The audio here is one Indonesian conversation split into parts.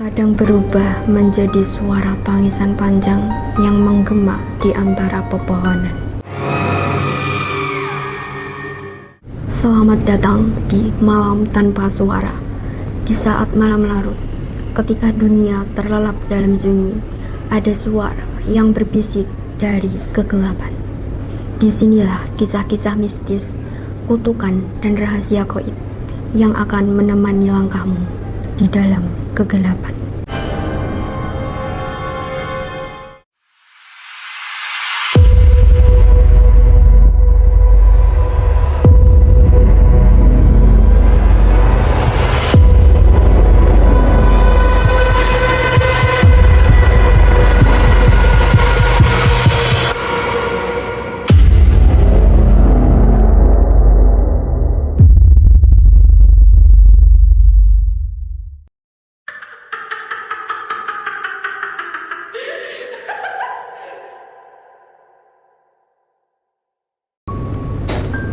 Kadang berubah menjadi suara tangisan panjang yang menggema di antara pepohonan. Selamat datang di malam tanpa suara. Di saat malam larut, ketika dunia terlelap dalam sunyi, ada suara yang berbisik dari kegelapan. Disinilah kisah-kisah mistis, kutukan, dan rahasia gaib yang akan menemani langkahmu di dalam kegelapan.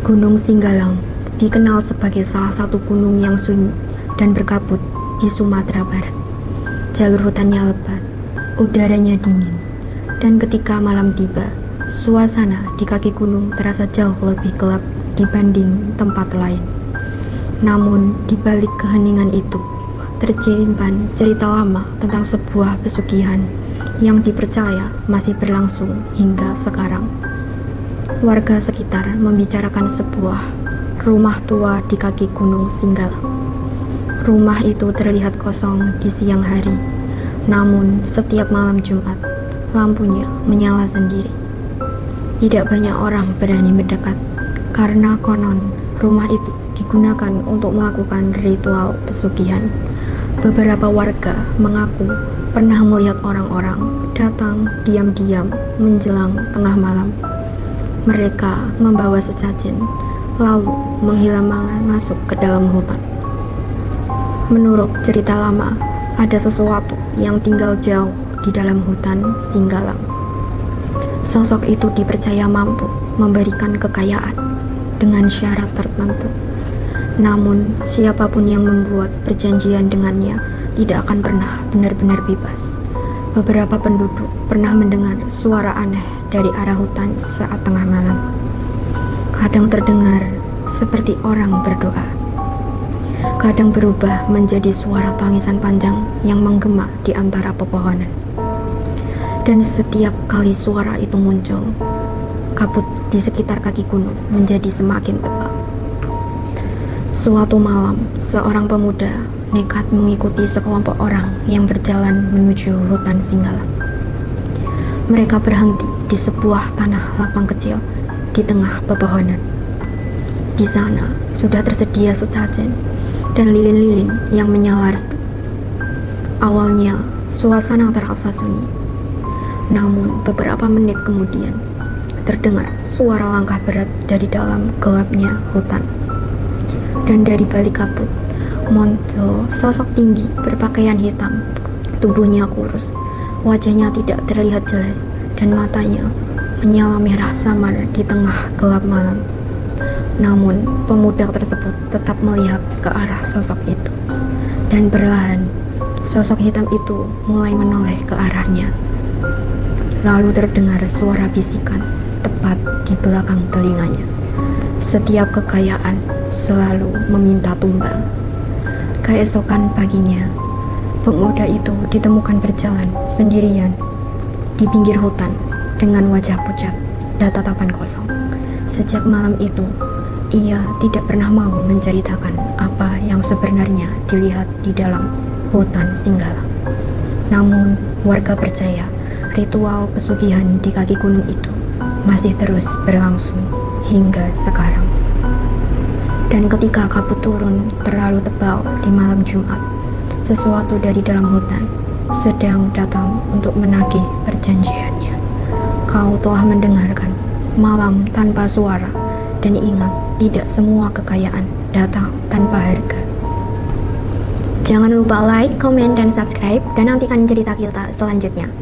Gunung Singgalang dikenal sebagai salah satu gunung yang sunyi dan berkabut di Sumatera Barat. Jalur hutannya lebat, udaranya dingin, dan ketika malam tiba, suasana di kaki gunung terasa jauh lebih gelap dibanding tempat lain. Namun, di balik keheningan itu, tersimpan cerita lama tentang sebuah pesugihan yang dipercaya masih berlangsung hingga sekarang. Warga sekitar membicarakan sebuah rumah tua di kaki Gunung Singgalang. Rumah itu terlihat kosong di siang hari, namun setiap malam Jumat, lampunya menyala sendiri. Tidak banyak orang berani mendekat, karena konon rumah itu digunakan untuk melakukan ritual pesugihan. Beberapa warga mengaku pernah melihat orang-orang datang diam-diam menjelang tengah malam. Mereka membawa sesajen, lalu menghilang masuk ke dalam hutan. Menurut cerita lama, ada sesuatu yang tinggal jauh di dalam hutan Singgalang. Sosok itu dipercaya mampu memberikan kekayaan dengan syarat tertentu. Namun, siapapun yang membuat perjanjian dengannya tidak akan pernah benar-benar bebas. Beberapa penduduk pernah mendengar suara aneh dari arah hutan saat tengah malam. Kadang terdengar seperti orang berdoa. Kadang berubah menjadi suara tangisan panjang yang menggema di antara pepohonan. Dan setiap kali suara itu muncul, kabut di sekitar kaki gunung menjadi semakin tebal. Suatu malam, seorang pemuda nekat mengikuti sekelompok orang yang berjalan menuju hutan Singgalang. Mereka berhenti di sebuah tanah lapang kecil di tengah pepohonan. Di sana sudah tersedia sesajen dan lilin-lilin yang menyala redup. Awalnya suasana terasa sunyi, namun beberapa menit kemudian terdengar suara langkah berat dari dalam gelapnya hutan. Dan dari balik kabut muncul sosok tinggi berpakaian hitam. Tubuhnya kurus, wajahnya tidak terlihat jelas, dan matanya menyala merah samar di tengah gelap malam. Namun, pemuda tersebut tetap melihat ke arah sosok itu. Dan perlahan, sosok hitam itu mulai menoleh ke arahnya. Lalu terdengar suara bisikan tepat di belakang telinganya. Setiap kekayaan selalu meminta tumbal. Keesokan paginya, pemuda itu ditemukan berjalan sendirian di pinggir hutan dengan wajah pucat dan tatapan kosong. Sejak malam itu, ia tidak pernah mau menceritakan apa yang sebenarnya dilihat di dalam hutan Singgalang. Namun, warga percaya ritual pesugihan di kaki gunung itu masih terus berlangsung hingga sekarang. Dan ketika kabut turun terlalu tebal di malam Jumat, sesuatu dari dalam hutan sedang datang untuk menagih perjanjiannya. Kau telah mendengarkan malam tanpa suara, dan ingat, tidak semua kekayaan datang tanpa harga. Jangan lupa like, komen, dan subscribe, dan nantikan cerita kita selanjutnya.